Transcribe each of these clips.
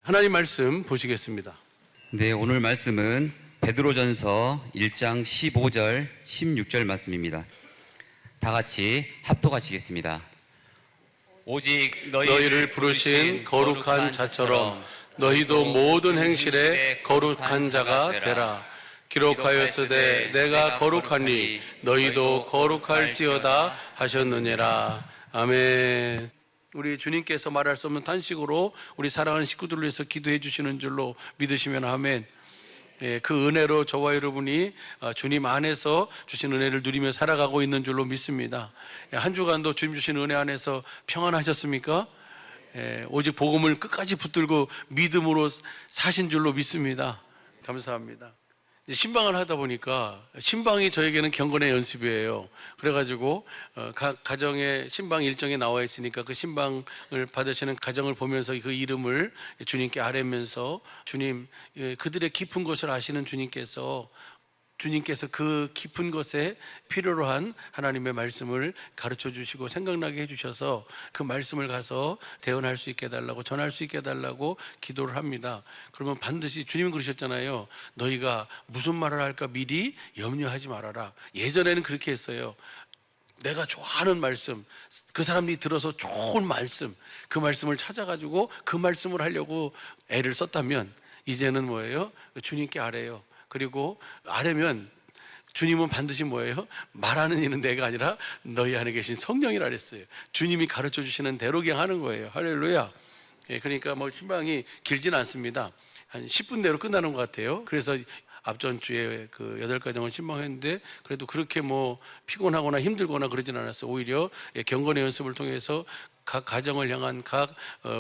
하나님 말씀 보시겠습니다. 네, 오늘 말씀은 베드로전서 1장 15절, 16절 말씀입니다. 다 같이 합독하시겠습니다. 오직 너희를 부르신 거룩한 자처럼 너희도 모든 행실에 거룩한 자가 되라. 기록하였으되 내가 거룩하니 너희도 거룩할지어다 하셨느니라. 아멘. 우리 주님께서 말할 수 없는 탄식으로 우리 사랑하는 식구들을 위해서 기도해 주시는 줄로 믿으시면 아멘. 그 은혜로 저와 여러분이 주님 안에서 주신 은혜를 누리며 살아가고 있는 줄로 믿습니다. 한 주간도 주님 주신 은혜 안에서 평안하셨습니까? 오직 복음을 끝까지 붙들고 믿음으로 사신 줄로 믿습니다. 감사합니다. 신방을 하다 보니까 신방이 저에게는 경건의 연습이에요. 그래가지고 각 가정의 신방 일정에 나와 있으니까 그 신방을 받으시는 가정을 보면서 그 이름을 주님께 아뢰면서 주님, 그들의 깊은 것을 아시는 주님께서 그 깊은 것에 필요로 한 하나님의 말씀을 가르쳐 주시고 생각나게 해주셔서 그 말씀을 가서 대언할 수 있게 해달라고, 전할 수 있게 해달라고 기도를 합니다. 그러면 반드시 주님은 그러셨잖아요. 너희가 무슨 말을 할까 미리 염려하지 말아라. 예전에는 그렇게 했어요. 내가 좋아하는 말씀, 그 사람들이 들어서 좋은 말씀, 그 말씀을 찾아가지고 그 말씀을 하려고 애를 썼다면 이제는 뭐예요? 주님께 아뢰요. 그리고 아뢰면 주님은 반드시 뭐예요? 말하는 이는 내가 아니라 너희 안에 계신 성령이라 그랬어요. 주님이 가르쳐 주시는 대로 그냥 하는 거예요. 할렐루야. 그러니까 뭐 신방이 길진 않습니다. 한 10분 내로 끝나는 것 같아요. 그래서 앞전 주에 그 8가정을 신방했는데 그래도 그렇게 뭐 피곤하거나 힘들거나 그러진 않았어요. 오히려 경건의 연습을 통해서 각 가정을 향한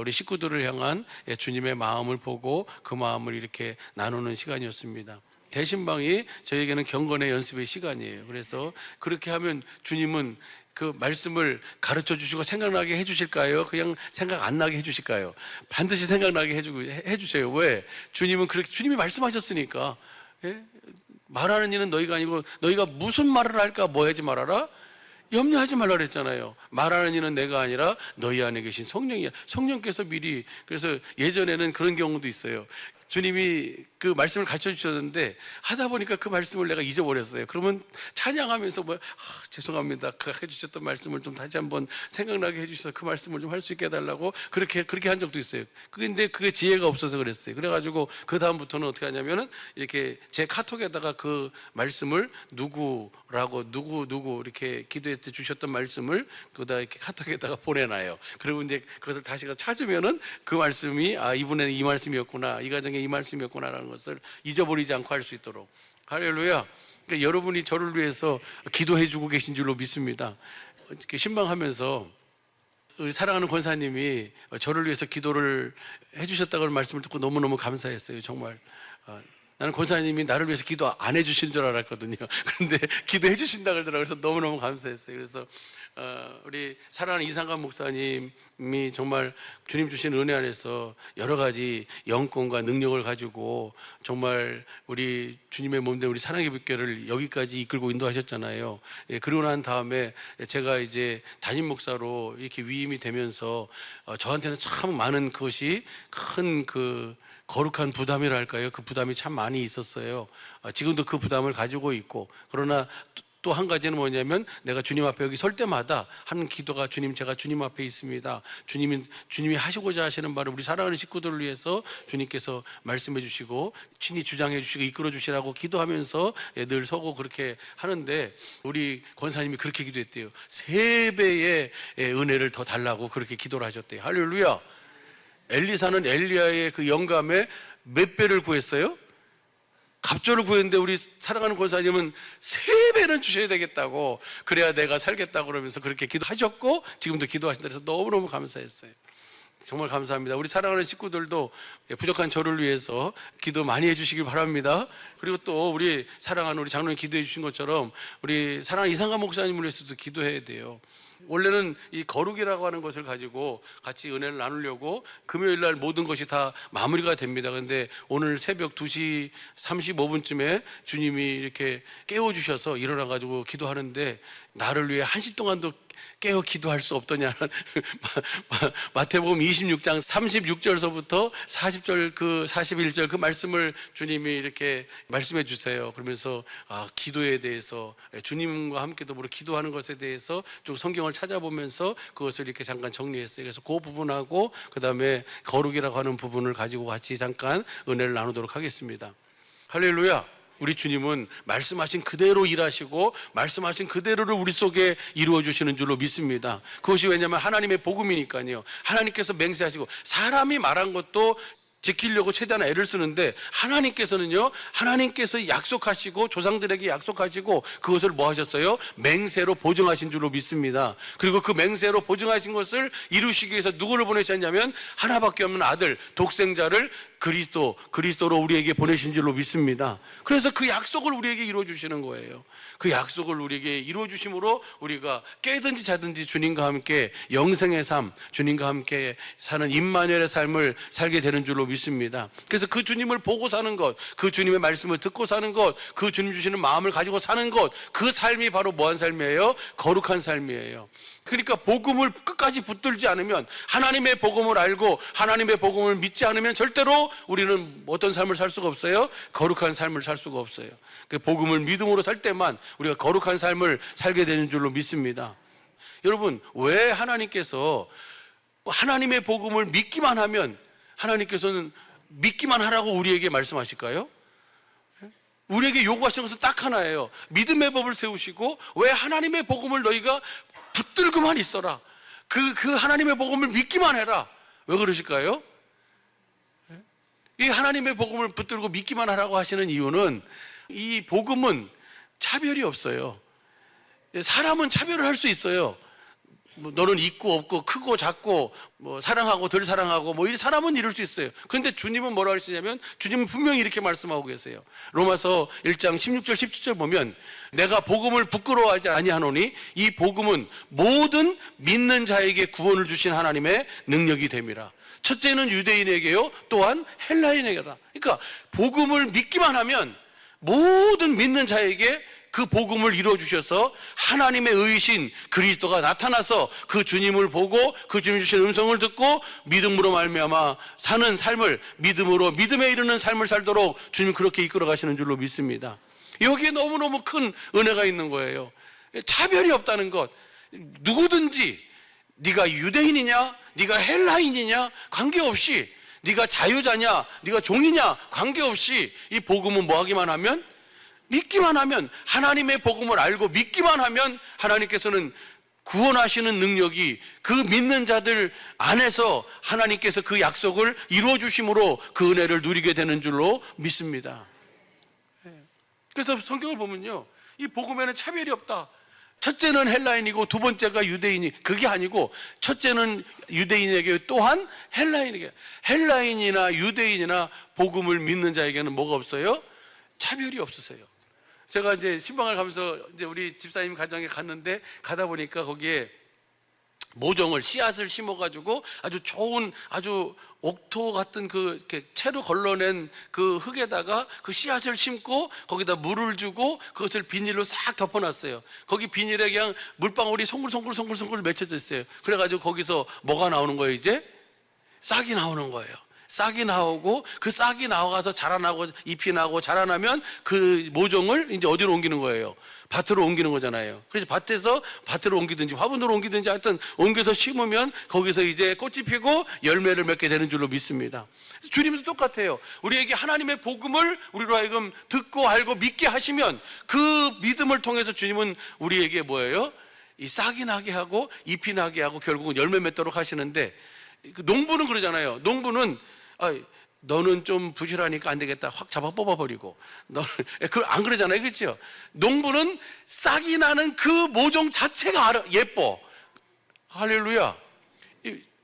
우리 식구들을 향한 주님의 마음을 보고 그 마음을 이렇게 나누는 시간이었습니다. 대신방이 저에게는 경건의 연습의 시간이에요. 그래서 그렇게 하면 주님은 그 말씀을 가르쳐 주시고 생각나게 해주실까요? 그냥 생각 안 나게 해주실까요? 반드시 생각나게 해주세요. 왜? 주님은 그렇게, 주님이 말씀하셨으니까. 말하는 이는 너희가 아니고 너희가 무슨 말을 할까 뭐 하지 말아라? 염려하지 말라 그랬잖아요. 말하는 이는 내가 아니라 너희 안에 계신 성령이야. 성령께서 미리. 그래서 예전에는 그런 경우도 있어요. 주님이 그 말씀을 가르쳐 주셨는데 하다 보니까 그 말씀을 내가 잊어버렸어요. 그러면 찬양하면서 죄송합니다. 그 해주셨던 말씀을 좀 다시 한번 생각나게 해주셔서 그 말씀을 좀 할 수 있게 해달라고 그렇게 한 적도 있어요. 근데 그게 지혜가 없어서 그랬어요. 그래가지고 그 다음부터는 어떻게 하냐면은 이렇게 제 카톡에다가 그 말씀을 누구 이렇게 기도회 때 주셨던 말씀을 그다 이렇게 카톡에다가 보내놔요. 그리고 이제 그것을 다시 찾으면은 그 말씀이 이분의 이 말씀이었구나, 이 가정에 이 말씀이었구나라는 것을 잊어버리지 않고 할 수 있도록. 할렐루야. 그러니까 여러분이 저를 위해서 기도해주고 계신 줄로 믿습니다. 신방하면서 우리 사랑하는 권사님이 저를 위해서 기도를 해주셨다고 말씀을 듣고 너무너무 감사했어요. 정말. 나는 권사님이 나를 위해서 기도 안 해주신 줄 알았거든요. 그런데 기도해 주신다 그러더라고요. 그래서 너무너무 감사했어요. 그래서 우리 사랑하는 이상관 목사님이 정말 주님 주신 은혜 안에서 여러 가지 영권과 능력을 가지고 정말 우리 주님의 몸된 우리 사랑의 빛교를 여기까지 이끌고 인도하셨잖아요. 그러고 난 다음에 제가 이제 담임 목사로 이렇게 위임이 되면서 저한테는 참 많은 것이 큰 거룩한 부담이라 할까요? 그 부담이 참 많이 있었어요. 지금도 그 부담을 가지고 있고, 그러나 또 한 가지는 뭐냐면 내가 주님 앞에 여기 설 때마다 하는 기도가 주님, 제가 주님 앞에 있습니다. 주님이 하시고자 하시는 바를 우리 사랑하는 식구들을 위해서 주님께서 말씀해 주시고 친히 주장해 주시고 이끌어 주시라고 기도하면서 늘 서고 그렇게 하는데 우리 권사님이 그렇게 기도했대요. 3배의 은혜를 더 달라고 그렇게 기도를 하셨대요. 할렐루야. 엘리사는 엘리야의 그 영감에 몇 배를 구했어요? 갑절을 구했는데 우리 사랑하는 권사님은 3배는 주셔야 되겠다고, 그래야 내가 살겠다고 그러면서 그렇게 기도하셨고 지금도 기도하신다 해서 너무너무 감사했어요. 정말 감사합니다. 우리 사랑하는 식구들도 부족한 저를 위해서 기도 많이 해주시기 바랍니다. 그리고 또 우리 사랑하는 우리 장로님 기도해 주신 것처럼 우리 사랑하는 이상관 목사님을 위해서도 기도해야 돼요. 원래는 이 거룩이라고 하는 것을 가지고 같이 은혜를 나누려고 금요일 날 모든 것이 다 마무리가 됩니다. 그런데 오늘 새벽 2시 35분쯤에 주님이 이렇게 깨워주셔서 일어나가지고 기도하는데 나를 위해 1시 동안도 깨어 기도할 수 없더냐. 마태복음 26장 36절서부터 40절 41절 그 말씀을 주님이 이렇게 말씀해 주세요. 그러면서 기도에 대해서 주님과 함께 더불어 기도하는 것에 대해서 쭉 성경을 찾아보면서 그것을 이렇게 잠깐 정리했어요. 그래서 그 부분하고 그다음에 거룩이라고 하는 부분을 가지고 같이 잠깐 은혜를 나누도록 하겠습니다. 할렐루야. 우리 주님은 말씀하신 그대로 일하시고 말씀하신 그대로를 우리 속에 이루어 주시는 줄로 믿습니다. 그것이 왜냐하면 하나님의 복음이니까요. 하나님께서 맹세하시고 사람이 말한 것도 지키려고 최대한 애를 쓰는데 하나님께서는요, 하나님께서 약속하시고 조상들에게 약속하시고 그것을 뭐 하셨어요? 맹세로 보증하신 줄로 믿습니다. 그리고 그 맹세로 보증하신 것을 이루시기 위해서 누구를 보내셨냐면 하나밖에 없는 아들 독생자를 그리스도로 우리에게 보내신 줄로 믿습니다. 그래서 그 약속을 우리에게 이루어 주시는 거예요. 그 약속을 우리에게 이루어 주심으로 우리가 깨든지 자든지 주님과 함께 영생의 삶, 주님과 함께 사는 임마누엘의 삶을 살게 되는 줄로 믿습니다. 그래서 그 주님을 보고 사는 것, 그 주님의 말씀을 듣고 사는 것, 그 주님 주시는 마음을 가지고 사는 것, 그 삶이 바로 뭐한 삶이에요? 거룩한 삶이에요. 그러니까 복음을 끝까지 붙들지 않으면, 하나님의 복음을 알고 하나님의 복음을 믿지 않으면 절대로 우리는 어떤 삶을 살 수가 없어요? 거룩한 삶을 살 수가 없어요. 그 복음을 믿음으로 살 때만 우리가 거룩한 삶을 살게 되는 줄로 믿습니다. 여러분, 왜 하나님께서 하나님의 복음을 믿기만 하면 하나님께서는 믿기만 하라고 우리에게 말씀하실까요? 우리에게 요구하시는 것은 딱 하나예요. 믿음의 법을 세우시고 왜 하나님의 복음을 너희가 붙들고만 있어라. 그 하나님의 복음을 믿기만 해라. 왜 그러실까요? 이 하나님의 복음을 붙들고 믿기만 하라고 하시는 이유는 이 복음은 차별이 없어요. 사람은 차별을 할 수 있어요. 너는 있고 없고 크고 작고 사랑하고 덜 사랑하고 이 사람은 이럴 수 있어요. 그런데 주님은 뭐라고 하시냐면 주님은 분명히 이렇게 말씀하고 계세요. 로마서 1장 16절 17절 보면 내가 복음을 부끄러워하지 아니하노니 이 복음은 모든 믿는 자에게 구원을 주신 하나님의 능력이 됨이라. 첫째는 유대인에게요, 또한 헬라인에게라. 그러니까 복음을 믿기만 하면 모든 믿는 자에게 그 복음을 이루어 주셔서 하나님의 의신 그리스도가 나타나서 그 주님을 보고 그 주님 주신 음성을 듣고 믿음으로 말미암아 사는 삶을 믿음으로 믿음에 이르는 삶을 살도록 주님 그렇게 이끌어 가시는 줄로 믿습니다. 여기에 너무너무 큰 은혜가 있는 거예요. 차별이 없다는 것. 누구든지 네가 유대인이냐 네가 헬라인이냐 관계없이, 네가 자유자냐 네가 종이냐 관계없이 이 복음은 뭐 하기만 하면, 믿기만 하면, 하나님의 복음을 알고 믿기만 하면 하나님께서는 구원하시는 능력이 그 믿는 자들 안에서 하나님께서 그 약속을 이루어 주심으로 그 은혜를 누리게 되는 줄로 믿습니다. 그래서 성경을 보면요, 이 복음에는 차별이 없다. 첫째는 헬라인이고 두 번째가 유대인이, 그게 아니고 첫째는 유대인에게 또한 헬라인에게, 헬라인이나 유대인이나 복음을 믿는 자에게는 뭐가 없어요? 차별이 없으세요. 제가 이제 신방을 가면서 이제 우리 집사님 가정에 갔는데 가다 보니까 거기에 모종을 씨앗을 심어가지고 아주 좋은 아주 옥토 같은 그 채로 걸러낸 그 흙에다가 그 씨앗을 심고 거기다 물을 주고 그것을 비닐로 싹 덮어놨어요. 거기 비닐에 그냥 물방울이 송글송글 맺혀져 있어요. 그래가지고 거기서 뭐가 나오는 거예요? 이제 싹이 나오는 거예요. 싹이 나오고 그 싹이 나와서 자라나고 잎이 나고 자라나면 그 모종을 이제 어디로 옮기는 거예요? 밭으로 옮기는 거잖아요. 그래서 밭에서 밭으로 옮기든지 화분으로 옮기든지 하여튼 옮겨서 심으면 거기서 이제 꽃이 피고 열매를 맺게 되는 줄로 믿습니다. 주님도 똑같아요. 우리에게 하나님의 복음을 우리로 하여금 듣고 알고 믿게 하시면 그 믿음을 통해서 주님은 우리에게 뭐예요? 이 싹이 나게 하고 잎이 나게 하고 결국은 열매 맺도록 하시는데, 농부는 그러잖아요. 농부는 너는 좀 부실하니까 안 되겠다 확 잡아 뽑아버리고, 너는 안 그러잖아요, 그렇죠? 농부는 싹이 나는 그 모종 자체가 예뻐. 할렐루야.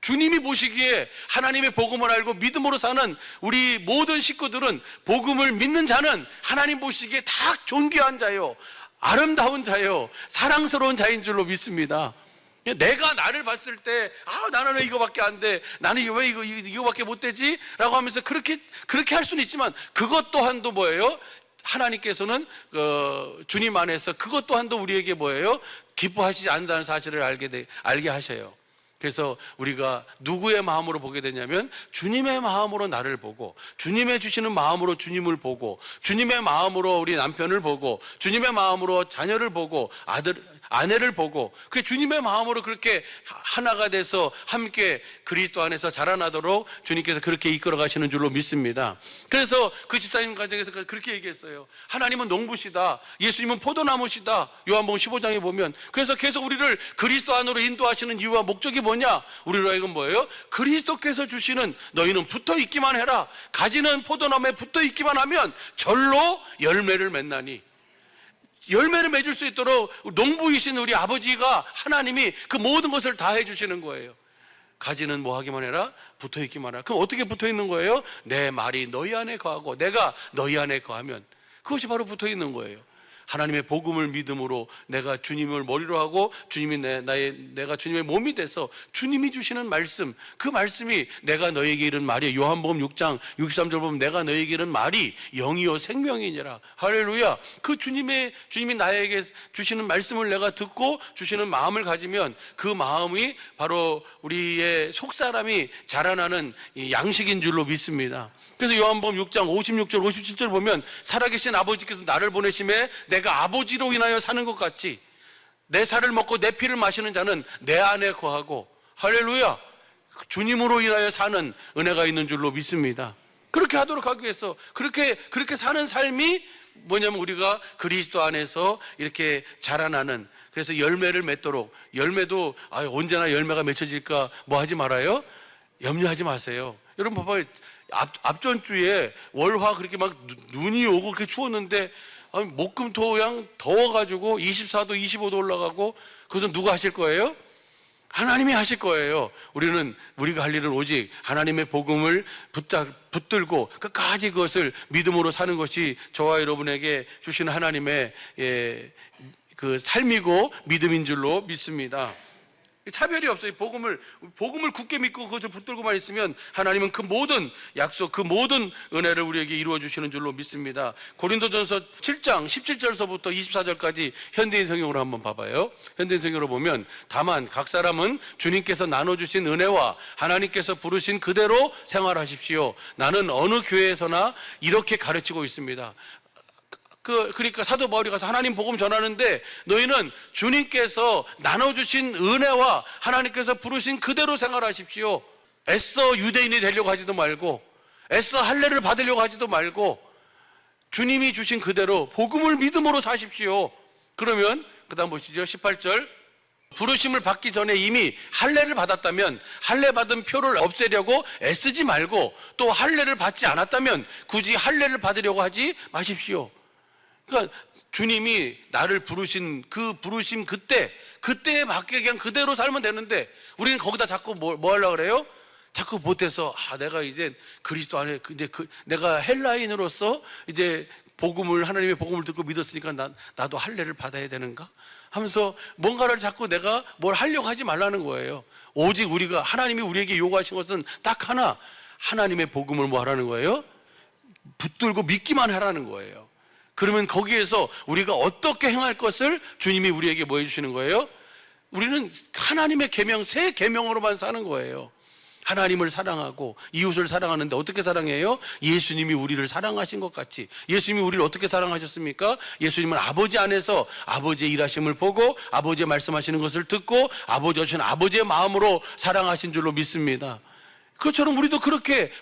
주님이 보시기에 하나님의 복음을 알고 믿음으로 사는 우리 모든 식구들은, 복음을 믿는 자는 하나님 보시기에 다 존귀한 자요, 아름다운 자요, 사랑스러운 자인 줄로 믿습니다. 내가 나를 봤을 때 나는 왜 이거밖에 안 돼, 나는 왜 이거밖에 못 되지? 라고 하면서 그렇게 할 수는 있지만 그것 또한도 뭐예요? 하나님께서는 주님 안에서 그것 또한도 우리에게 뭐예요? 기뻐하시지 않는다는 사실을 알게 하셔요. 그래서 우리가 누구의 마음으로 보게 되냐면 주님의 마음으로 나를 보고, 주님의 주시는 마음으로 주님을 보고, 주님의 마음으로 우리 남편을 보고, 주님의 마음으로 자녀를 보고, 아내를 보고, 그 주님의 마음으로 그렇게 하나가 돼서 함께 그리스도 안에서 자라나도록 주님께서 그렇게 이끌어 가시는 줄로 믿습니다. 그래서 그 집사님 가정에서 그렇게 얘기했어요. 하나님은 농부시다, 예수님은 포도나무시다. 요한복음 15장에 보면. 그래서 계속 우리를 그리스도 안으로 인도하시는 이유와 목적이 뭐냐? 우리로 하여금 뭐예요? 그리스도께서 주시는, 너희는 붙어 있기만 해라, 가지는 포도나무에 붙어 있기만 하면 절로 열매를 맺나니, 열매를 맺을 수 있도록 농부이신 우리 아버지가, 하나님이 그 모든 것을 다 해주시는 거예요. 가지는 뭐 하기만 해라? 붙어 있기만 해라. 그럼 어떻게 붙어 있는 거예요? 내 말이 너희 안에 거하고 내가 너희 안에 거하면, 그것이 바로 붙어 있는 거예요. 하나님의 복음을 믿음으로 내가 주님을 머리로 하고 주님이 내가 주님의 몸이 돼서 주님이 주시는 말씀, 그 말씀이 내가 너에게 이른 말이, 요한복음 6장 63절 보면 내가 너에게 이른 말이 영이요 생명이니라. 할렐루야. 그 주님이 나에게 주시는 말씀을 내가 듣고 주시는 마음을 가지면 그 마음이 바로 우리의 속사람이 자라나는 양식인 줄로 믿습니다. 그래서 요한복음 6장 56절 57절 보면 살아계신 아버지께서 나를 보내심에 내가 아버지로 인하여 사는 것 같이 내 살을 먹고 내 피를 마시는 자는 내 안에 거하고, 할렐루야, 주님으로 인하여 사는 은혜가 있는 줄로 믿습니다. 그렇게 하도록 하기 위해서 그렇게 사는 삶이 뭐냐면 우리가 그리스도 안에서 이렇게 자라나는, 그래서 열매를 맺도록, 열매도 언제나 열매가 맺혀질까 뭐 하지 말아요? 염려하지 마세요. 여러분 봐봐요. 앞전주에 월화 그렇게 막 눈이 오고 그렇게 추웠는데 목금토양 더워가지고 24도 25도 올라가고, 그것은 누가 하실 거예요? 하나님이 하실 거예요. 우리가 할 일은 오직 하나님의 복음을 붙들고 끝까지 그것을 믿음으로 사는 것이 저와 여러분에게 주시는 하나님의 그 삶이고 믿음인 줄로 믿습니다. 차별이 없어요. 복음을 굳게 믿고 그것을 붙들고만 있으면 하나님은 그 모든 약속, 그 모든 은혜를 우리에게 이루어 주시는 줄로 믿습니다. 고린도전서 7장 17절서부터 24절까지 현대인 성경으로 한번 봐봐요. 현대인 성경으로 보면, 다만 각 사람은 주님께서 나눠주신 은혜와 하나님께서 부르신 그대로 생활하십시오. 나는 어느 교회에서나 이렇게 가르치고 있습니다. 그러니까 사도 바울이 가서 하나님 복음 전하는데, 너희는 주님께서 나눠주신 은혜와 하나님께서 부르신 그대로 생활하십시오. 애써 유대인이 되려고 하지도 말고, 애써 할례를 받으려고 하지도 말고, 주님이 주신 그대로 복음을 믿음으로 사십시오. 그러면 그 다음 보시죠. 18절. 부르심을 받기 전에 이미 할례를 받았다면 할례 받은 표를 없애려고 애쓰지 말고, 또 할례를 받지 않았다면 굳이 할례를 받으려고 하지 마십시오. 그러니까 주님이 나를 부르신 그 부르심 그때에 맞게 그냥 그대로 살면 되는데, 우리는 거기다 자꾸 뭐 하려고 그래요? 자꾸 보태서 내가 이제 그리스도 안에 이제 내가 헬라인으로서 이제 하나님의 복음을 듣고 믿었으니까 나도 할례를 받아야 되는가 하면서 뭔가를 자꾸 내가 뭘 하려고 하지 말라는 거예요. 오직 하나님이 우리에게 요구하신 것은 딱 하나, 하나님의 복음을 뭐 하라는 거예요? 붙들고 믿기만 하라는 거예요. 그러면 거기에서 우리가 어떻게 행할 것을 주님이 우리에게 뭐 해주시는 거예요? 우리는 하나님의 계명, 새 계명으로만 사는 거예요. 하나님을 사랑하고 이웃을 사랑하는데 어떻게 사랑해요? 예수님이 우리를 사랑하신 것 같이. 예수님이 우리를 어떻게 사랑하셨습니까? 예수님은 아버지 안에서 아버지의 일하심을 보고 아버지의 말씀하시는 것을 듣고 아버지가 주신 아버지의 마음으로 사랑하신 줄로 믿습니다. 그것처럼 우리도 그렇게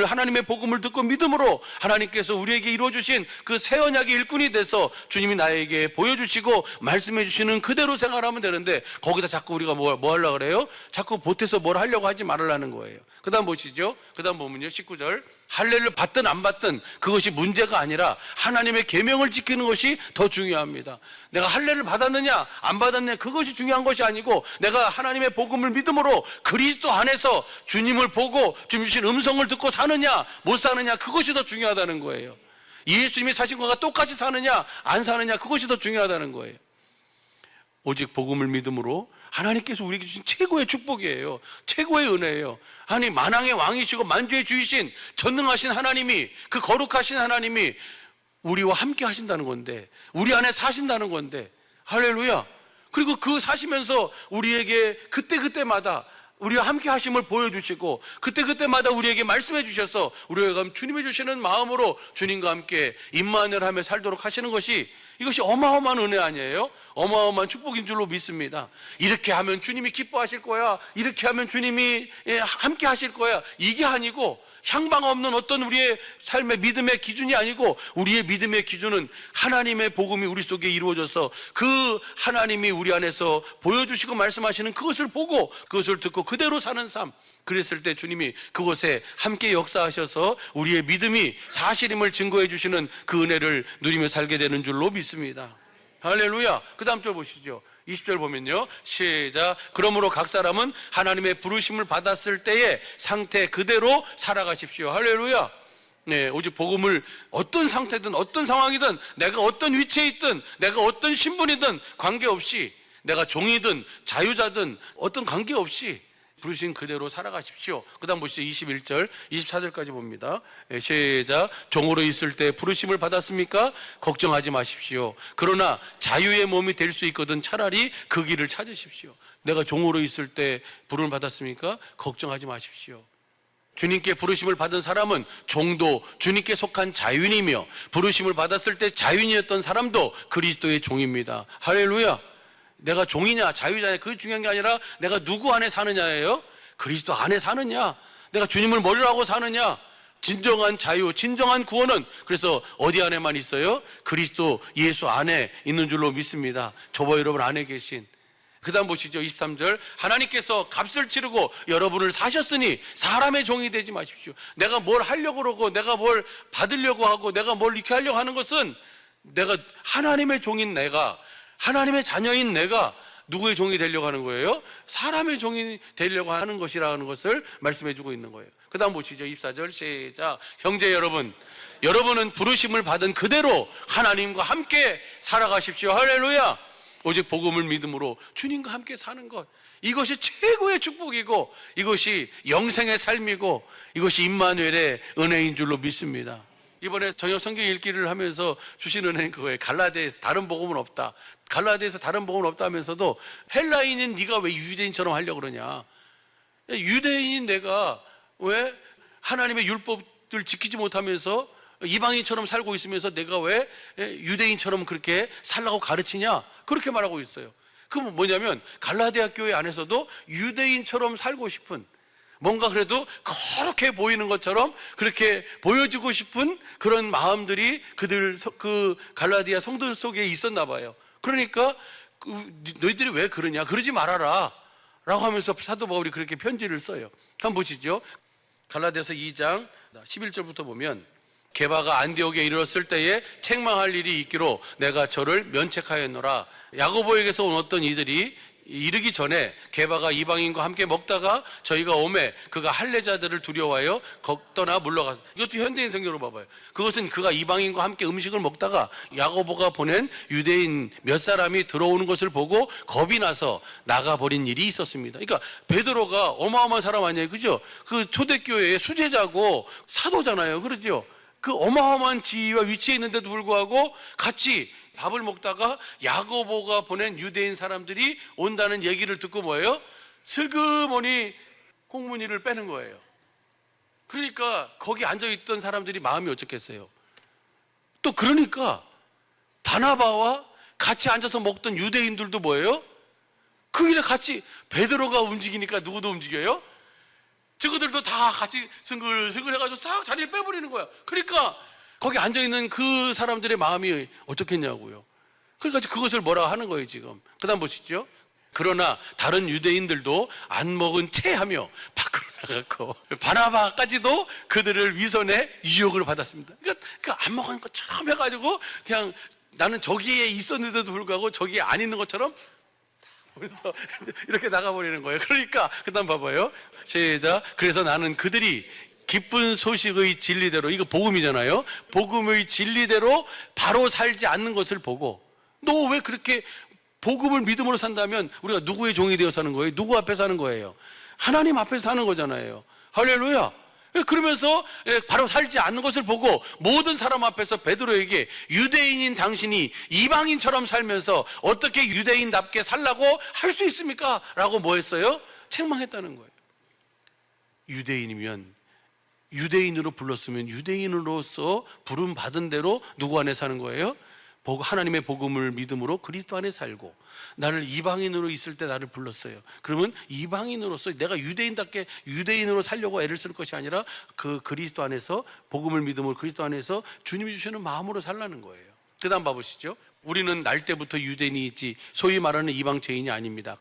하나님의 복음을 듣고 믿음으로 하나님께서 우리에게 이루어주신 그 새 언약의 일꾼이 돼서 주님이 나에게 보여주시고 말씀해 주시는 그대로 생활하면 되는데, 거기다 자꾸 우리가 뭐 하려고 그래요? 자꾸 보태서 뭘 하려고 하지 말으라는 거예요. 그 다음 보시죠. 그 다음 보면요, 19절. 할례를 받든 안 받든 그것이 문제가 아니라 하나님의 계명을 지키는 것이 더 중요합니다. 내가 할례를 받았느냐 안 받았느냐 그것이 중요한 것이 아니고, 내가 하나님의 복음을 믿음으로 그리스도 안에서 주님을 보고 주님 주신 음성을 듣고 사느냐 못 사느냐, 그것이 더 중요하다는 거예요. 예수님이 사신 것과 똑같이 사느냐 안 사느냐, 그것이 더 중요하다는 거예요. 오직 복음을 믿음으로 하나님께서 우리에게 주신 최고의 축복이에요. 최고의 은혜예요. 아니, 만왕의 왕이시고 만주의 주이신 전능하신 하나님이, 그 거룩하신 하나님이 우리와 함께 하신다는 건데, 우리 안에 사신다는 건데, 할렐루야. 그리고 그 사시면서 우리에게 그때그때마다 우리와 함께 하심을 보여주시고 그때그때마다 우리에게 말씀해 주셔서 우리가 주님이 주시는 마음으로 주님과 함께 임마누엘 하며 살도록 하시는 것이, 이것이 어마어마한 은혜 아니에요? 어마어마한 축복인 줄로 믿습니다. 이렇게 하면 주님이 기뻐하실 거야, 이렇게 하면 주님이 함께 하실 거야, 이게 아니고 향방 없는 어떤 우리의 삶의 믿음의 기준이 아니고, 우리의 믿음의 기준은 하나님의 복음이 우리 속에 이루어져서 그 하나님이 우리 안에서 보여주시고 말씀하시는 그것을 보고 그것을 듣고 그대로 사는 삶. 그랬을 때 주님이 그곳에 함께 역사하셔서 우리의 믿음이 사실임을 증거해 주시는 그 은혜를 누리며 살게 되는 줄로 믿습니다. 할렐루야. 그 다음 절 보시죠. 20절 보면요, 시작. 그러므로 각 사람은 하나님의 부르심을 받았을 때의 상태 그대로 살아가십시오. 할렐루야. 네, 오직 복음을 어떤 상태든 어떤 상황이든 내가 어떤 위치에 있든 내가 어떤 신분이든 관계없이, 내가 종이든 자유자든 어떤 관계없이 부르신 그대로 살아가십시오. 그 다음 보시죠. 21절 24절까지 봅니다. 시작. 종으로 있을 때 부르심을 받았습니까? 걱정하지 마십시오. 그러나 자유의 몸이 될 수 있거든 차라리 그 길을 찾으십시오. 내가 종으로 있을 때 부름을 받았습니까? 걱정하지 마십시오. 주님께 부르심을 받은 사람은 종도 주님께 속한 자유인이며, 부르심을 받았을 때 자유인이었던 사람도 그리스도의 종입니다. 할렐루야. 내가 종이냐 자유자냐 그게 중요한 게 아니라 내가 누구 안에 사느냐예요. 그리스도 안에 사느냐, 내가 주님을 머리로 하고 사느냐. 진정한 자유, 진정한 구원은 그래서 어디 안에만 있어요? 그리스도 예수 안에 있는 줄로 믿습니다. 저와 여러분 안에 계신. 그 다음 보시죠. 23절. 하나님께서 값을 치르고 여러분을 사셨으니 사람의 종이 되지 마십시오. 내가 뭘 하려고 그러고 내가 뭘 받으려고 하고 내가 뭘 이렇게 하려고 하는 것은, 내가 하나님의 종인 내가, 하나님의 자녀인 내가 누구의 종이 되려고 하는 거예요? 사람의 종이 되려고 하는 것이라는 것을 말씀해 주고 있는 거예요. 그 다음 보시죠. 24절 시작. 형제 여러분, 여러분은 부르심을 받은 그대로 하나님과 함께 살아가십시오. 할렐루야. 오직 복음을 믿음으로 주님과 함께 사는 것, 이것이 최고의 축복이고 이것이 영생의 삶이고 이것이 임마누엘의 은혜인 줄로 믿습니다. 이번에 저녁 성경 읽기를 하면서 주신 은혜는 그거예요. 갈라디아에서 다른 복음은 없다. 갈라디아에서 다른 복음은 없다 하면서도 헬라인인 네가 왜 유대인처럼 하려고 그러냐. 유대인인 내가 왜 하나님의 율법을 지키지 못하면서 이방인처럼 살고 있으면서 내가 왜 유대인처럼 그렇게 살라고 가르치냐, 그렇게 말하고 있어요. 그건 뭐냐면 갈라디아 교회 안에서도 유대인처럼 살고 싶은, 뭔가 그래도 거룩해 보이는 것처럼 그렇게 보여주고 싶은 그런 마음들이 그 갈라디아 성도들 속에 있었나 봐요. 그러니까 너희들이 왜 그러냐, 그러지 말아라 라고 하면서 사도 바울이 그렇게 편지를 써요. 한번 보시죠. 갈라디아서 2장 11절부터 보면, 게바가 안디옥에 이르렀을 때에 책망할 일이 있기로 내가 저를 면책하였노라. 야고보에게서 온 어떤 이들이 이르기 전에 게바가 이방인과 함께 먹다가 저희가 오매 그가 할례자들을 두려워하여 걷떠나 물러갔다. 이것도 현대인 성경으로 봐봐요. 그것은 그가 이방인과 함께 음식을 먹다가 야고보가 보낸 유대인 몇 사람이 들어오는 것을 보고 겁이 나서 나가버린 일이 있었습니다. 그러니까 베드로가 어마어마한 사람 아니에요, 그죠? 그 초대교회의 수제자고 사도잖아요, 그러죠? 그 어마어마한 지위와 위치에 있는데도 불구하고 같이 밥을 먹다가 야고보가 보낸 유대인 사람들이 온다는 얘기를 듣고 뭐예요? 슬그머니 콩무니를 빼는 거예요. 그러니까 거기 앉아있던 사람들이 마음이 어쩌겠어요. 또 그러니까 바나바와 같이 앉아서 먹던 유대인들도 뭐예요? 그 일에 같이 베드로가 움직이니까 누구도 움직여요? 저들도 다 같이 승글승글 해가지고 싹 자리를 빼버리는 거야. 그러니까 거기 앉아있는 그 사람들의 마음이 어떻겠냐고요. 그러니까 그것을 뭐라 하는 거예요 지금. 그 다음 보시죠. 그러나 다른 유대인들도 안 먹은 채 하며 밖으로 나갔고 바나바까지도 그들을 위선에 유혹을 받았습니다. 그러니까 안 먹은 것처럼 해가지고 그냥 나는 저기에 있었는데도 불구하고 저기에 안 있는 것처럼 그래서 이렇게 나가버리는 거예요. 그러니까 그 다음 봐봐요. 시작. 그래서 나는 그들이 기쁜 소식의 진리대로, 이거 복음이잖아요. 복음의 진리대로 바로 살지 않는 것을 보고, 너 왜 그렇게 복음을 믿음으로 산다면 우리가 누구의 종이 되어 사는 거예요? 누구 앞에 사는 거예요? 하나님 앞에 사는 거잖아요. 할렐루야. 그러면서 바로 살지 않는 것을 보고 모든 사람 앞에서 베드로에게 유대인인 당신이 이방인처럼 살면서 어떻게 유대인답게 살라고 할 수 있습니까? 라고 뭐 했어요? 책망했다는 거예요. 유대인이면, 유대인으로 불렀으면 유대인으로서 부름 받은 대로 누구 안에 사는 거예요? 하나님의 복음을 믿음으로 그리스도 안에 살고, 나를 이방인으로 있을 때 나를 불렀어요. 그러면 이방인으로서 내가 유대인답게 유대인으로 살려고 애를 쓸 것이 아니라 그 그리스도 안에서 복음을 믿음으로 그리스도 안에서 주님이 주시는 마음으로 살라는 거예요. 그 다음 봐보시죠. 우리는 날 때부터 유대인이 있지 소위 말하는 이방 죄인이 아닙니다.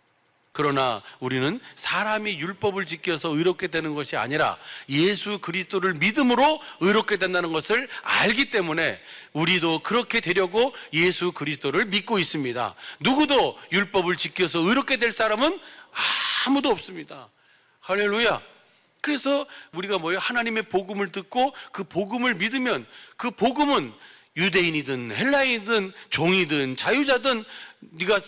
그러나 우리는 사람이 율법을 지켜서 의롭게 되는 것이 아니라 예수 그리스도를 믿음으로 의롭게 된다는 것을 알기 때문에 우리도 그렇게 되려고 예수 그리스도를 믿고 있습니다. 누구도 율법을 지켜서 의롭게 될 사람은 아무도 없습니다. 할렐루야. 그래서 우리가 뭐예요? 하나님의 복음을 듣고 그 복음을 믿으면 그 복음은 유대인이든 헬라인이든 종이든 자유자든 네가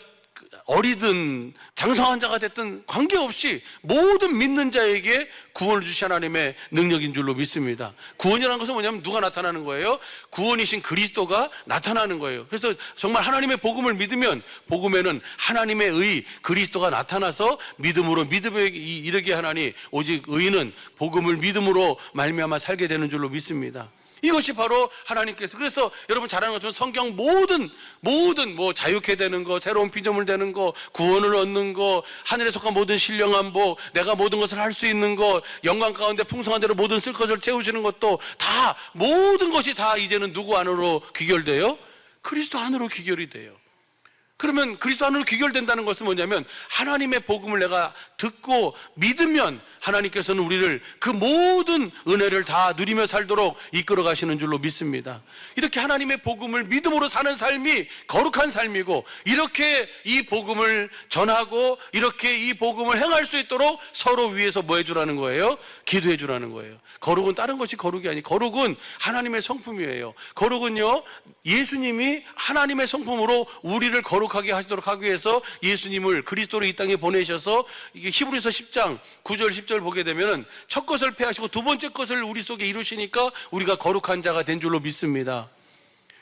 어리든 장성한 자가 됐든 관계없이 모든 믿는 자에게 구원을 주신 하나님의 능력인 줄로 믿습니다. 구원이라는 것은 뭐냐면 누가 나타나는 거예요? 구원이신 그리스도가 나타나는 거예요. 그래서 정말 하나님의 복음을 믿으면 복음에는 하나님의 의 그리스도가 나타나서 믿음으로 믿음에 이르게 하나니 오직 의인은 복음을 믿음으로 말미암아 살게 되는 줄로 믿습니다. 이것이 바로 하나님께서, 그래서 여러분 잘 아는 것처럼 성경 모든 뭐 자유케 되는 거, 새로운 피조물 되는 거, 구원을 얻는 거, 하늘에 속한 모든 신령한 복, 내가 모든 것을 할 수 있는 것, 영광 가운데 풍성한 대로 모든 쓸 것을 채우시는 것도 다, 모든 것이 다 이제는 누구 안으로 귀결돼요? 그리스도 안으로 귀결이 돼요. 그러면 그리스도 안으로 귀결된다는 것은 뭐냐면 하나님의 복음을 내가 듣고 믿으면 하나님께서는 우리를 그 모든 은혜를 다 누리며 살도록 이끌어 가시는 줄로 믿습니다. 이렇게 하나님의 복음을 믿음으로 사는 삶이 거룩한 삶이고, 이렇게 이 복음을 전하고 이렇게 이 복음을 행할 수 있도록 서로 위해서 뭐 해주라는 거예요? 기도해 주라는 거예요. 거룩은 다른 것이 거룩이 아니, 거룩은 하나님의 성품이에요. 거룩은요, 예수님이 하나님의 성품으로 우리를 거룩하게 하시도록 하기 위해서 예수님을 그리스도로 이 땅에 보내셔서, 이게 히브리서 10장 9절 10절 보게 되면은 첫 것을 폐하시고 두 번째 것을 우리 속에 이루시니까 우리가 거룩한 자가 된 줄로 믿습니다.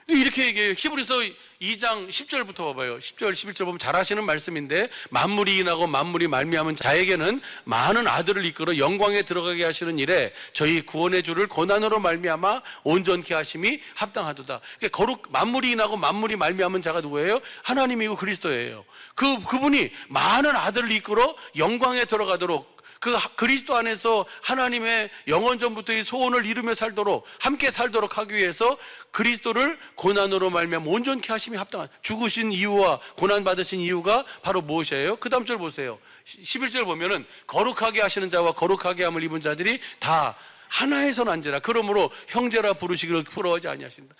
이렇게 얘기해요. 히브리서 2장 10절부터 봐봐요. 10절 11절 보면 잘 아시는 말씀인데, 만물이 인하고 만물이 말미암은 자에게는 많은 아들을 이끌어 영광에 들어가게 하시는 일에 저희 구원의 주를 고난으로 말미암아 온전케 하심이 합당하도다. 그러니까 거룩, 만물이 인하고 만물이 말미암은 자가 누구예요? 하나님이고 그리스도예요. 그분이 많은 아들을 이끌어 영광에 들어가도록, 그 그리스도 안에서 하나님의 영원전부터의 소원을 이루며 살도록, 함께 살도록 하기 위해서 그리스도를 고난으로 말미암아 온전케 하심이 합당한, 죽으신 이유와 고난 받으신 이유가 바로 무엇이에요? 그 다음 절 보세요. 11절 보면은 거룩하게 하시는 자와 거룩하게 함을 입은 자들이 다 하나에서 난지라. 그러므로 형제라 부르시기를 부러워하지 아니하신다.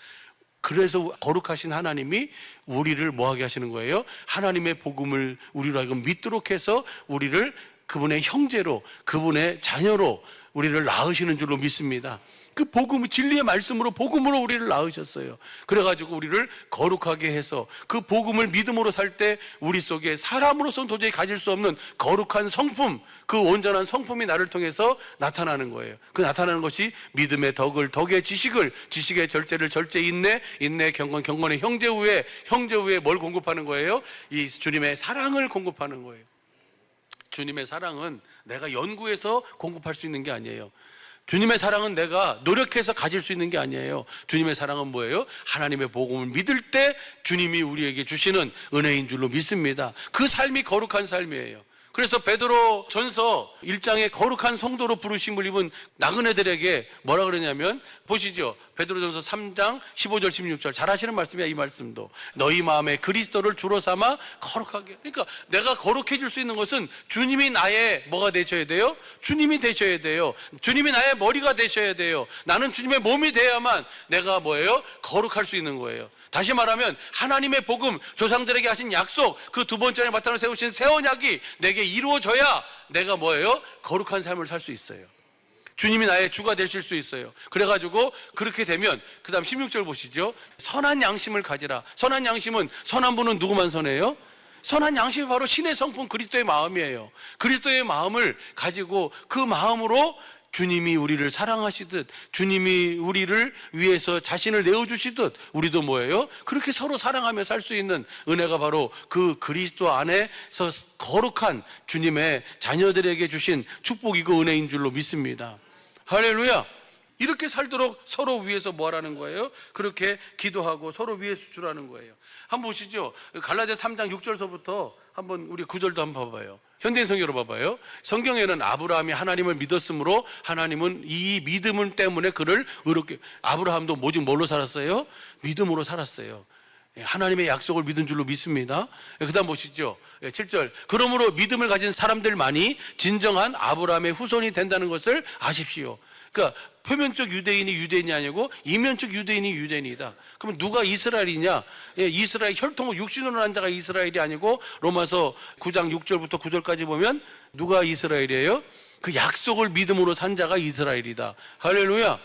그래서 거룩하신 하나님이 우리를 뭐하게 하시는 거예요? 하나님의 복음을 우리로 하여금 믿도록 해서 우리를 그분의 형제로, 그분의 자녀로 우리를 낳으시는 줄로 믿습니다. 그 복음, 진리의 말씀으로 복음으로 우리를 낳으셨어요. 그래가지고 우리를 거룩하게 해서 그 복음을 믿음으로 살 때 우리 속에 사람으로서는 도저히 가질 수 없는 거룩한 성품, 그 온전한 성품이 나를 통해서 나타나는 거예요. 그 나타나는 것이 믿음의 덕을, 덕의 지식을, 지식의 절제를, 절제 인내, 인내 경건, 경건의 형제 후에 뭘 공급하는 거예요? 이 주님의 사랑을 공급하는 거예요. 주님의 사랑은 내가 연구해서 공급할 수 있는 게 아니에요. 주님의 사랑은 내가 노력해서 가질 수 있는 게 아니에요. 주님의 사랑은 뭐예요? 하나님의 복음을 믿을 때 주님이 우리에게 주시는 은혜인 줄로 믿습니다. 그 삶이 거룩한 삶이에요. 그래서 베드로 전서 1장에 거룩한 성도로 부르심을 입은 나그네들에게 뭐라 그러냐면, 보시죠. 베드로 전서 3장 15절 16절 잘 하시는 말씀이야. 이 말씀도 너희 마음에 그리스도를 주로 삼아 거룩하게. 그러니까 내가 거룩해질 수 있는 것은 주님이 나의 뭐가 되셔야 돼요? 주님이 되셔야 돼요. 주님이 나의 머리가 되셔야 돼요. 나는 주님의 몸이 돼야만 내가 뭐예요? 거룩할 수 있는 거예요. 다시 말하면 하나님의 복음, 조상들에게 하신 약속, 그 두 번째 바탕을 세우신 새 언약이 내게 이루어져야 내가 뭐예요? 거룩한 삶을 살 수 있어요. 주님이 나의 주가 되실 수 있어요. 그래가지고 그렇게 되면 그 다음 16절 보시죠. 선한 양심을 가지라. 선한 양심은, 선한 분은 누구만 선해요? 선한 양심이 바로 신의 성품 그리스도의 마음이에요. 그리스도의 마음을 가지고 그 마음으로 주님이 우리를 사랑하시듯 주님이 우리를 위해서 자신을 내어주시듯 우리도 뭐예요? 그렇게 서로 사랑하며 살 수 있는 은혜가 바로 그 그리스도 안에서 거룩한 주님의 자녀들에게 주신 축복이고 은혜인 줄로 믿습니다. 할렐루야. 이렇게 살도록 서로 위해서 뭐 하라는 거예요? 그렇게 기도하고 서로 위해서 주라는 거예요. 한번 보시죠. 갈라디아 3장 6절서부터 한번 우리 9절도 한번 봐봐요. 현대인 성경으로 봐봐요. 성경에는 아브라함이 하나님을 믿었으므로 하나님은 이 믿음 때문에 그를 의롭게, 아브라함도 뭘로 살았어요? 믿음으로 살았어요. 하나님의 약속을 믿은 줄로 믿습니다. 그 다음 보시죠. 7절. 그러므로 믿음을 가진 사람들만이 진정한 아브라함의 후손이 된다는 것을 아십시오. 그러니까 표면적 유대인이 아니고 이면적 유대인이다. 그러면 누가 이스라엘이냐? 이스라엘 혈통을 육신으로 난 자가 이스라엘이 아니고 로마서 9장 6절부터 9절까지 보면 누가 이스라엘이에요? 그 약속을 믿음으로 산 자가 이스라엘이다. 할렐루야.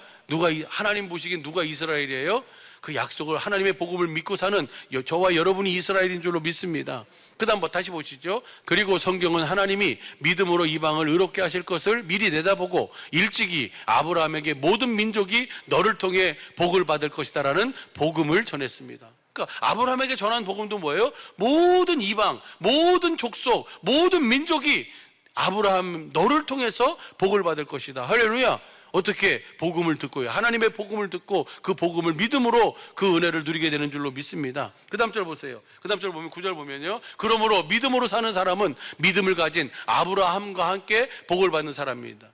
하나님 보시기엔 누가 이스라엘이에요? 그 약속을, 하나님의 복음을 믿고 사는 저와 여러분이 이스라엘인 줄로 믿습니다. 그 다음 다시 보시죠. 그리고 성경은 하나님이 믿음으로 이방을 의롭게 하실 것을 미리 내다보고 일찍이 아브라함에게 모든 민족이 너를 통해 복을 받을 것이다 라는 복음을 전했습니다. 그러니까 아브라함에게 전한 복음도 뭐예요? 모든 이방, 모든 족속, 모든 민족이 아브라함 너를 통해서 복을 받을 것이다. 할렐루야. 어떻게? 복음을 듣고요. 하나님의 복음을 듣고 그 복음을 믿음으로 그 은혜를 누리게 되는 줄로 믿습니다. 그 다음 절 보세요. 그 다음 절 보면 9절 보면요. 그러므로 믿음으로 사는 사람은 믿음을 가진 아브라함과 함께 복을 받는 사람입니다.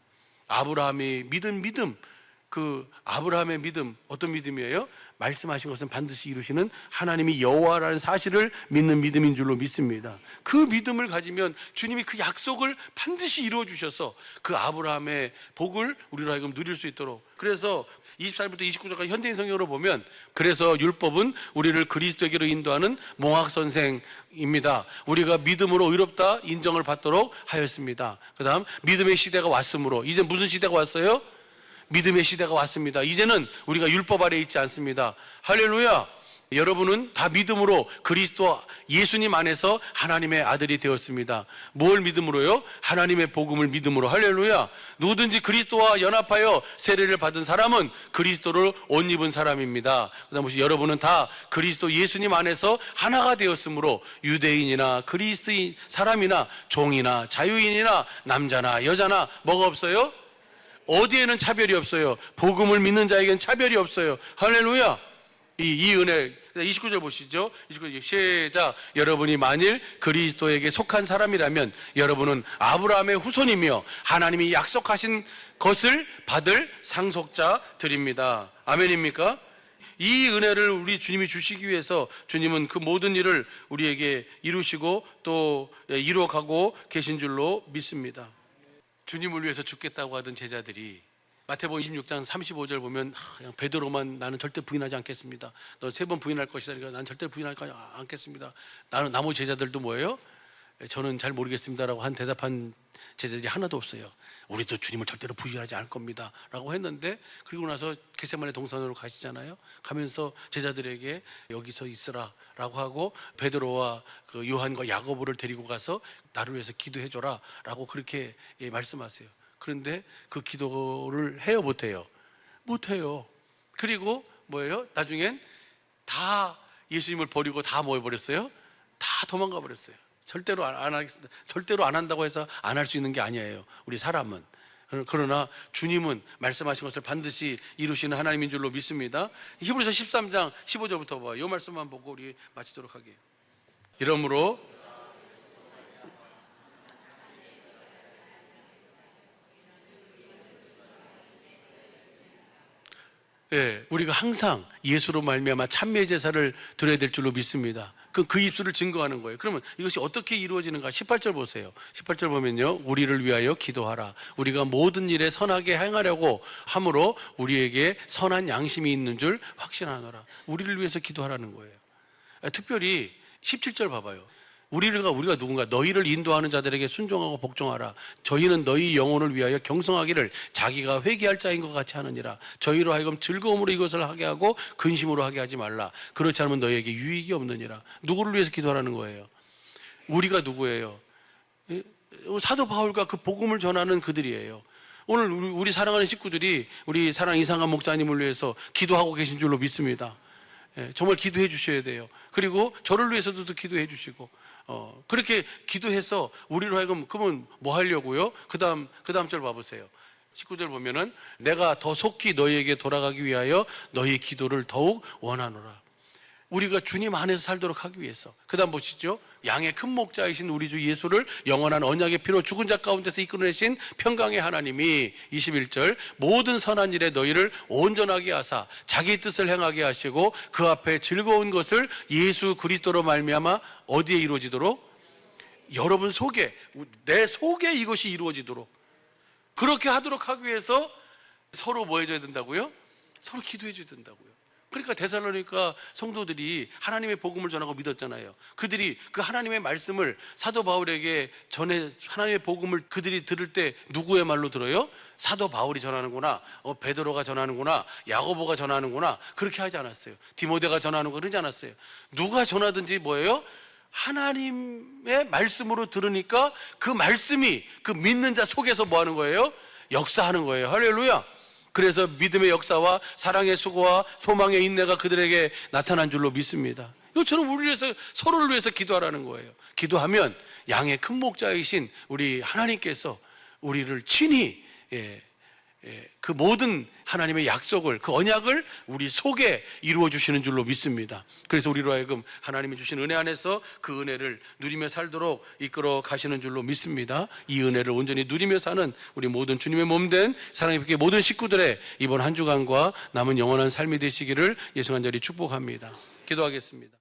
아브라함이 믿음, 그 아브라함의 믿음, 어떤 믿음이에요? 말씀하신 것은 반드시 이루시는 하나님이 여호와라는 사실을 믿는 믿음인 줄로 믿습니다. 그 믿음을 가지면 주님이 그 약속을 반드시 이루어 주셔서 그 아브라함의 복을 우리로 하여금 누릴 수 있도록. 그래서 24절부터 29절까지 현대인 성경으로 보면, 그래서 율법은 우리를 그리스도에게로 인도하는 몽학 선생입니다. 우리가 믿음으로 의롭다 인정을 받도록 하였습니다. 그 다음 믿음의 시대가 왔으므로, 이제 무슨 시대가 왔어요? 믿음의 시대가 왔습니다. 이제는 우리가 율법 아래 있지 않습니다. 할렐루야. 여러분은 다 믿음으로 그리스도 예수님 안에서 하나님의 아들이 되었습니다. 뭘 믿음으로요? 하나님의 복음을 믿음으로. 할렐루야. 누구든지 그리스도와 연합하여 세례를 받은 사람은 그리스도를 옷 입은 사람입니다. 그다음 보시, 여러분은 다 그리스도 예수님 안에서 하나가 되었으므로 유대인이나 그리스도인 사람이나 종이나 자유인이나 남자나 여자나 뭐가 없어요? 어디에는 차별이 없어요. 복음을 믿는 자에게는 차별이 없어요. 할렐루야. 이 은혜. 29절 보시죠. 29절 시작. 여러분이 만일 그리스도에게 속한 사람이라면 여러분은 아브라함의 후손이며 하나님이 약속하신 것을 받을 상속자들입니다. 아멘입니까? 이 은혜를 우리 주님이 주시기 위해서 주님은 그 모든 일을 우리에게 이루시고 또 이루어가고 계신 줄로 믿습니다. 주님을 위해서 죽겠다고 하던 제자들이 마태복음 26장 35절 보면 그냥 베드로만 나는 절대 부인하지 않겠습니다. 너 3번 부인할 것이다. 그러니까 난 절대 부인하지 않겠습니다. 나는 나머지 제자들도 뭐예요? 저는 잘 모르겠습니다라고 한 대답한 제자들이 하나도 없어요. 우리도 주님을 절대로 부인하지 않을 겁니다 라고 했는데, 그리고 나서 겟세마네 동산으로 가시잖아요. 가면서 제자들에게 여기서 있으라 라고 하고 베드로와 그 요한과 야고보를 데리고 가서 나를 위해서 기도해 줘라 라고 그렇게 말씀하세요. 그런데 그 기도를 해요, 못해요? 못해요. 그리고 뭐예요? 나중엔 다 예수님을 버리고 다 뭐 해버렸어요? 다 도망가 버렸어요. 절대로 안 하겠습니다. 절대로 안 한다고 해서 안 할 수 있는 게 아니에요, 우리 사람은. 그러나 주님은 말씀하신 것을 반드시 이루시는 하나님인 줄로 믿습니다. 히브리서 13장 15절부터 봐요. 이 말씀만 보고 우리 마치도록 하게요. 이러므로 우리가 항상 예수로 말미암아 참회 제사를 드려야 될 줄로 믿습니다. 그 입술을 증거하는 거예요. 그러면 이것이 어떻게 이루어지는가? 18절 보세요. 18절 보면요, 우리를 위하여 기도하라. 우리가 모든 일에 선하게 행하려고 함으로 우리에게 선한 양심이 있는 줄 확신하노라. 우리를 위해서 기도하라는 거예요. 특별히 17절 봐봐요. 우리가 누군가? 너희를 인도하는 자들에게 순종하고 복종하라. 저희는 너희 영혼을 위하여 경성하기를 자기가 회개할 자인 것 같이 하느니라. 저희로 하여금 즐거움으로 이것을 하게 하고 근심으로 하게 하지 말라. 그렇지 않으면 너희에게 유익이 없느니라. 누구를 위해서 기도하라는 거예요? 우리가 누구예요? 사도 바울과 그 복음을 전하는 그들이에요. 오늘 우리 사랑하는 식구들이 우리 사랑 이상한 목사님을 위해서 기도하고 계신 줄로 믿습니다. 예, 정말 기도해 주셔야 돼요. 그리고 저를 위해서도 기도해 주시고, 그렇게 기도해서 우리로 하여금, 그러면 뭐 하려고요? 그 다음 절 봐보세요. 19절 보면은 내가 더 속히 너희에게 돌아가기 위하여 너희 기도를 더욱 원하노라. 우리가 주님 안에서 살도록 하기 위해서. 그 다음 보시죠. 양의 큰 목자이신 우리 주 예수를 영원한 언약의 피로 죽은 자 가운데서 이끌어내신 평강의 하나님이 21절 모든 선한 일에 너희를 온전하게 하사 자기 뜻을 행하게 하시고 그 앞에 즐거운 것을 예수 그리스도로 말미암아 어디에 이루어지도록? 여러분 속에, 내 속에 이것이 이루어지도록, 그렇게 하도록 하기 위해서 서로 뭐 해줘야 된다고요? 서로 기도해 줘야 된다고요. 그러니까 데살로니가 성도들이 하나님의 복음을 전하고 믿었잖아요. 그들이 그 하나님의 말씀을 사도 바울에게 전해, 하나님의 복음을 그들이 들을 때 누구의 말로 들어요? 사도 바울이 전하는구나, 베드로가 전하는구나, 야고보가 전하는구나, 그렇게 하지 않았어요. 디모데가 전하는 거 그러지 않았어요. 누가 전하든지 뭐예요? 하나님의 말씀으로 들으니까 그 말씀이 그 믿는 자 속에서 뭐 하는 거예요? 역사하는 거예요. 할렐루야. 그래서 믿음의 역사와 사랑의 수고와 소망의 인내가 그들에게 나타난 줄로 믿습니다. 이것처럼 우리를 위해서, 서로를 위해서 기도하라는 거예요. 기도하면 양의 큰 목자이신 우리 하나님께서 우리를 친히 그 모든 하나님의 약속을, 그 언약을 우리 속에 이루어 주시는 줄로 믿습니다. 그래서 우리로 하여금 하나님이 주신 은혜 안에서 그 은혜를 누리며 살도록 이끌어 가시는 줄로 믿습니다. 이 은혜를 온전히 누리며 사는 우리 모든 주님의 몸된 사랑의 빛의 모든 식구들의 이번 한 주간과 남은 영원한 삶이 되시기를 예수 간절히 축복합니다. 기도하겠습니다.